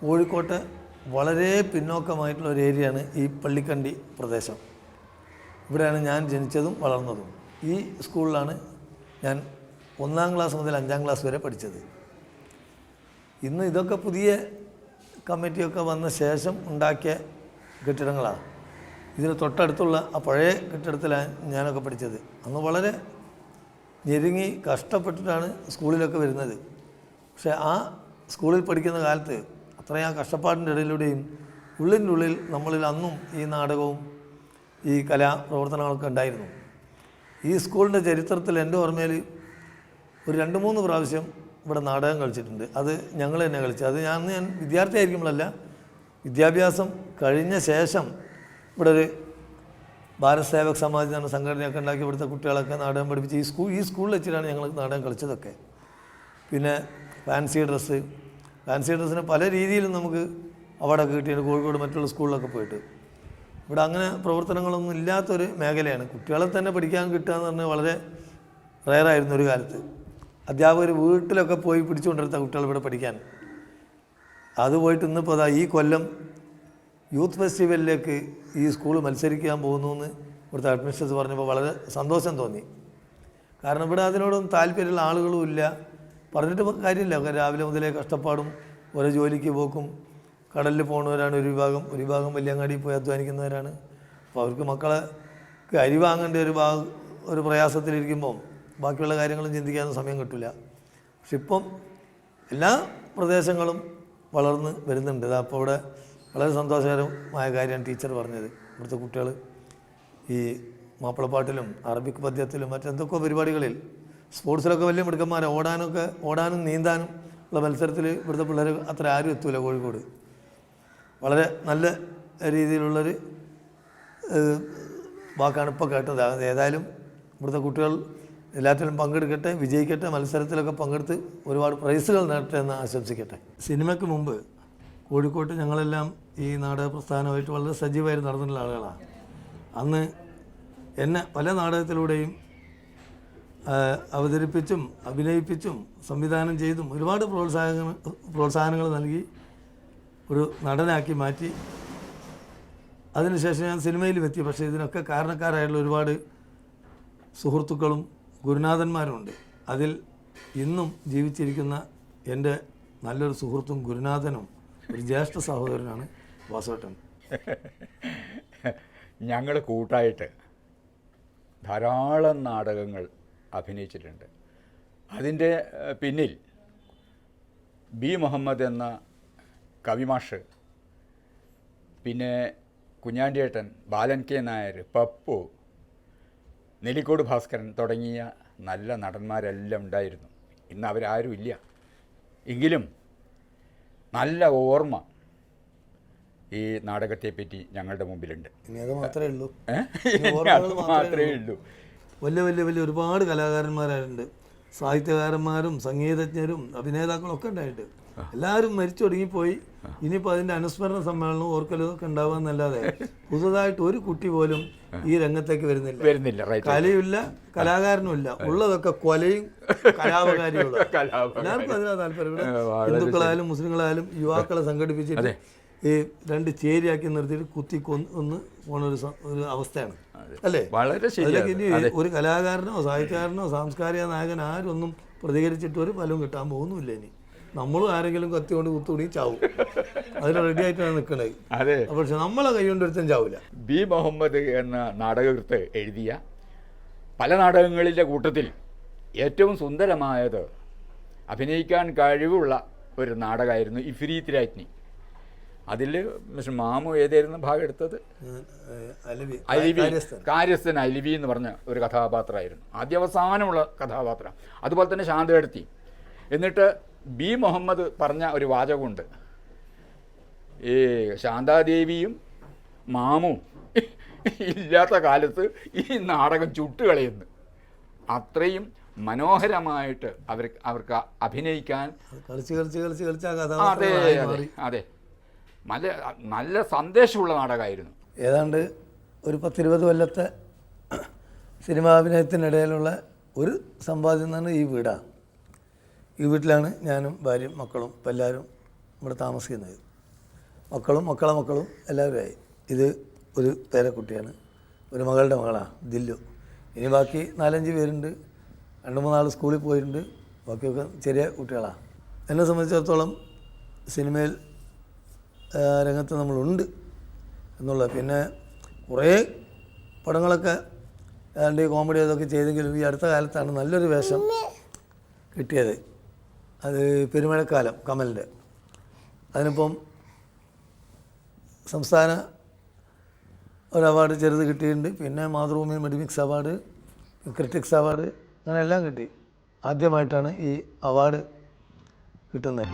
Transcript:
കോഴിക്കോട്ടെ വളരെ പിന്നോക്കമായിട്ടുള്ള ഒരു ഏരിയയാണ് ഈ പള്ളിക്കണ്ടി പ്രദേശം. ഇവിടെയാണ് ഞാൻ ജനിച്ചതും വളർന്നതും. ഈ സ്കൂളിലാണ് ഞാൻ 1-ാം ക്ലാസ് മുതൽ 5-ാം ക്ലാസ് വരെ പഠിച്ചത്. ഇന്ന് ഇതൊക്കെ പുതിയ കമ്മിറ്റിയൊക്കെ വന്ന ശേഷം ഉണ്ടാക്കിയ കെട്ടിടങ്ങളാണ്. ഇതിന് തൊട്ടടുത്തുള്ള ആ പഴയ കെട്ടിടത്തിലാണ് ഞാനൊക്കെ പഠിച്ചത്. അന്ന് വളരെ ഞെരുങ്ങി കഷ്ടപ്പെട്ടിട്ടാണ് സ്കൂളിലൊക്കെ വരുന്നത്. പക്ഷേ ആ സ്കൂളിൽ പഠിക്കുന്ന കാലത്ത് അത്രയും ആ കഷ്ടപ്പാടിൻ്റെ ഇടയിലൂടെയും ഉള്ളിൻ്റെ ഉള്ളിൽ നമ്മളിൽ അന്നും ഈ നാടകവും ഈ കലാപ്രവർത്തനങ്ങളൊക്കെ ഉണ്ടായിരുന്നു. ഈ സ്കൂളിൻ്റെ ചരിത്രത്തിൽ എൻ്റെ ഓർമ്മയിൽ ഒരു 2-3 പ്രാവശ്യം ഇവിടെ നാടകം കളിച്ചിട്ടുണ്ട്. അത് ഞങ്ങൾ തന്നെ കളിച്ചത്. അത് ഞാൻ വിദ്യാർത്ഥി ആയിരിക്കുമ്പോഴല്ല, വിദ്യാഭ്യാസം കഴിഞ്ഞ ശേഷം ഇവിടെ ഒരു ഭാരത് സേവക് സമാജ് എന്ന സംഘടനയൊക്കെ ഉണ്ടാക്കി ഇവിടുത്തെ കുട്ടികളൊക്കെ നാടകം പഠിപ്പിച്ച് ഈ സ്കൂളിൽ വെച്ചിട്ടാണ് ഞങ്ങൾ നാടകം കളിച്ചതൊക്കെ. പിന്നെ ഫാൻസി ഡ്രസ്സിന് പല രീതിയിലും നമുക്ക് അവാർഡൊക്കെ കിട്ടിയിട്ട് കോഴിക്കോട് മറ്റുള്ള സ്കൂളിലൊക്കെ പോയിട്ട്. ഇവിടെ അങ്ങനെ പ്രവർത്തനങ്ങളൊന്നും ഇല്ലാത്തൊരു മേഖലയാണ്. കുട്ടികളെ തന്നെ പഠിക്കാൻ കിട്ടുക എന്ന് പറഞ്ഞാൽ വളരെ റെയറായിരുന്നു ഒരു കാലത്ത്. അധ്യാപകർ വീട്ടിലൊക്കെ പോയി പിടിച്ചുകൊണ്ടിരുന്ന കുട്ടികൾ ഇവിടെ പഠിക്കാൻ. അത് പോയിട്ട് ഇന്നിപ്പോൾ അതാ ഈ കൊല്ലം യൂത്ത് ഫെസ്റ്റിവലിലേക്ക് ഈ സ്കൂൾ മത്സരിക്കാൻ പോകുന്നു എന്ന് ഇവിടുത്തെ അഡ്മിനിസ്ട്രേറ്റർ പറഞ്ഞപ്പോൾ വളരെ സന്തോഷം തോന്നി. കാരണം ഇവിടെ അതിനോടൊന്നും താല്പര്യമുള്ള ആളുകളും ഇല്ല. പറഞ്ഞിട്ട് കാര്യമില്ല. രാവിലെ മുതലേ കഷ്ടപ്പാടും ഓരോ ജോലിക്ക് പോക്കും, കടലിൽ പോകുന്നവരാണ് ഒരു വിഭാഗം വലിയങ്ങാടി പോയി അധ്വാനിക്കുന്നവരാണ്. അപ്പോൾ അവർക്ക് മക്കളെ അരി വാങ്ങേണ്ട ഒരു പ്രയാസത്തിലിരിക്കുമ്പം ബാക്കിയുള്ള കാര്യങ്ങളും ചിന്തിക്കാനൊന്നും സമയം കിട്ടില്ല. പക്ഷെ ഇപ്പം എല്ലാ പ്രദേശങ്ങളും വളർന്ന് വരുന്നുണ്ട്. അപ്പോൾ ഇവിടെ വളരെ സന്തോഷകരമായ കാര്യമാണ് ടീച്ചർ പറഞ്ഞത്. ഇവിടുത്തെ കുട്ടികൾ ഈ മാപ്പിളപ്പാട്ടിലും അറബിക് പദ്യത്തിലും മറ്റെന്തൊക്കെ പരിപാടികളിൽ സ്പോർട്സിലൊക്കെ വലിയ മിടുക്കന്മാരാണ്. ഓടാനും നീന്താനും ഉള്ള മത്സരത്തിൽ ഇവിടുത്തെ പിള്ളേർ അത്ര ആരും എത്തൂല. കോഴിക്കോട് വളരെ നല്ല രീതിയിലുള്ളൊരു വാക്കാണ് ഇപ്പോൾ കേട്ടത്. ഏതായാലും ഇവിടുത്തെ കുട്ടികൾ എല്ലാത്തിലും പങ്കെടുക്കട്ടെ, വിജയിക്കട്ടെ, മത്സരത്തിലൊക്കെ പങ്കെടുത്ത് ഒരുപാട് പ്രൈസുകൾ നേടട്ടെ എന്ന് ആശംസിക്കട്ടെ. സിനിമയ്ക്ക് മുമ്പ് കോഴിക്കോട്ട് ഞങ്ങളെല്ലാം ഈ നാടക പ്രസ്ഥാനമായിട്ട് വളരെ സജീവമായി നടന്നിട്ടുള്ള ആളുകളാണ്. അന്ന് എന്നെ പല നാടകത്തിലൂടെയും അവതരിപ്പിച്ചും അഭിനയിപ്പിച്ചും സംവിധാനം ചെയ്തും ഒരുപാട് പ്രോത്സാഹനങ്ങൾ നൽകി ഒരു നടനാക്കി മാറ്റി. അതിനുശേഷം ഞാൻ സിനിമയിലും എത്തി. പക്ഷേ ഇതിനൊക്കെ കാരണക്കാരായിട്ടുള്ള ഒരുപാട് സുഹൃത്തുക്കളും ഗുരുനാഥന്മാരുമുണ്ട്. അതിൽ ഇന്നും ജീവിച്ചിരിക്കുന്ന എൻ്റെ നല്ലൊരു സുഹൃത്തും ഗുരുനാഥനും ഒരു ജ്യേഷ്ഠ സഹോദരനാണ് വാസുവേട്ടൻ. ഞങ്ങൾ കൂട്ടായിട്ട് ധാരാളം നാടകങ്ങൾ അഭിനയിച്ചിട്ടുണ്ട്. അതിൻ്റെ പിന്നിൽ ബി മുഹമ്മദ് എന്ന കവിമാഷ്, പിന്നെ കുഞ്ഞാണ്ടിയേട്ടൻ, ബാലൻ കെ നായർ, പപ്പു, നെല്ലിക്കോട് ഭാസ്കരൻ തുടങ്ങിയ നല്ല നടന്മാരെല്ലാം ഉണ്ടായിരുന്നു. ഇന്ന് അവരാരും ഇല്ല. എങ്കിലും നല്ല ഓർമ്മ ഈ നാടകത്തെപ്പറ്റി ഞങ്ങളുടെ മുമ്പിലുണ്ട്. അത് മാത്രമേ ഉള്ളൂ. മാത്രമേ ഉള്ളൂ. വലിയ ഒരുപാട് കലാകാരന്മാരായിട്ടുണ്ട്. സാഹിത്യകാരന്മാരും സംഗീതജ്ഞരും അഭിനേതാക്കളും ഒക്കെ ഉണ്ടായിട്ട് എല്ലാവരും മരിച്ചു തുടങ്ങിപ്പോയി. ഇനിയിപ്പോൾ അതിൻ്റെ അനുസ്മരണ സമ്മേളനവും ഓർക്കലും ഒക്കെ ഉണ്ടാവാന്നല്ലാതെ പുതുതായിട്ട് ഒരു കുട്ടി പോലും ഈ രംഗത്തേക്ക് വരുന്നില്ല. കലയുമില്ല, കലാകാരനുമില്ല. ഉള്ളതൊക്കെ കൊലയും കലാപകാരികളും. എല്ലാവർക്കും അതിനാ താല്പര്യം. ഹിന്ദുക്കളായാലും മുസ്ലിങ്ങളായാലും യുവാക്കളെ സംഘടിപ്പിച്ചിട്ട് ഈ 2 ചേരിയാക്കി നിർത്തിയിട്ട് കുത്തി കൊന്ന് പോണ ഒരു അവസ്ഥയാണ് അല്ലേ? അതിലേക്ക് ഇനി ഒരു കലാകാരനോ സാഹിത്യകാരനോ സാംസ്കാരിക നായകൻ ആരൊന്നും പ്രതികരിച്ചിട്ട് ഒരു ഫലവും കിട്ടാൻ പോകുന്നുമില്ല. ഇനി നമ്മളും ആരെങ്കിലും കത്തി കൊണ്ട് കുത്തുകൂടി ചാവും. അതിന് റെഡി ആയിട്ടാണ് നിൽക്കണത്. പക്ഷെ നമ്മളെ കൈ കൊണ്ട് ഒരുത്തൻ ചാവില്ല. ബി മുഹമ്മദ് എന്ന നാടകകൃത്ത് എഴുതിയ പല നാടകങ്ങളിലെ കൂട്ടത്തിൽ ഏറ്റവും സുന്ദരമായത്, അഭിനയിക്കാൻ കഴിവുള്ള ഒരു നാടകമായിരുന്നു ഇഫ്രീത്ത് രാജ്ഞി. അതിൽ മിസ്റ്റർ മാമു ഏതായിരുന്നു ഭാഗം എടുത്തത്? കാര്യസ്ഥൻ അലിവി എന്ന് പറഞ്ഞ ഒരു കഥാപാത്രമായിരുന്നു. ആദ്യാവസാനമുള്ള കഥാപാത്രം. അതുപോലെ തന്നെ ശാന്തകടത്തി. എന്നിട്ട് ബി മുഹമ്മദ് പറഞ്ഞ ഒരു വാചകമുണ്ട്, ഈ ശാന്താദേവിയും മാമും ഇല്ലാത്ത കാലത്ത് ഈ നാടകം ചുട്ടുകളയുന്നു. അത്രയും മനോഹരമായിട്ട് അവർക്ക് അഭിനയിക്കാൻ. അതെ, നല്ല സന്ദേശമുള്ള നാടകമായിരുന്നു. ഏതാണ്ട് ഒരു 10-20 കൊല്ലത്തെ സിനിമാഭിനയത്തിനിടയിലുള്ള ഒരു സമ്പാദ്യം എന്ന് പറഞ്ഞാൽ ഈ വീടാണ്. ഈ വീട്ടിലാണ് ഞാനും ഭാര്യയും മക്കളും ഇപ്പം എല്ലാവരും ഇവിടെ താമസിക്കുന്നത്. മക്കളും മക്കളെ മക്കളും എല്ലാവരുമായി. ഇത് ഒരു പേരക്കുട്ടിയാണ്, ഒരു മകളുടെ മകളാണ് ദില്ലു. ഇനി ബാക്കി 4-5 പേരുണ്ട്. 2-3 ആൾ സ്കൂളിൽ പോയിട്ടുണ്ട്. ബാക്കിയൊക്കെ ചെറിയ കുട്ടികളാണ്. എന്നെ സംബന്ധിച്ചിടത്തോളം സിനിമയിൽ രംഗത്ത് നമ്മളുണ്ട് എന്നുള്ളത്. പിന്നെ കുറേ പടങ്ങളൊക്കെ അതിൻ്റെ കോമഡി അതൊക്കെ ചെയ്തെങ്കിലും ഈ അടുത്ത കാലത്താണ് നല്ലൊരു വേഷം കിട്ടിയത്. അത് പെരുമഴക്കാലം കമലിൻ്റെ. അതിനിപ്പം സംസ്ഥാന ഒരു അവാർഡ് ചെറുത് കിട്ടിയിട്ടുണ്ട്. പിന്നെ Mathrubhumi Medimix award, critics award, അങ്ങനെ എല്ലാം കിട്ടി. ആദ്യമായിട്ടാണ് ഈ അവാർഡ് കിട്ടുന്നത്.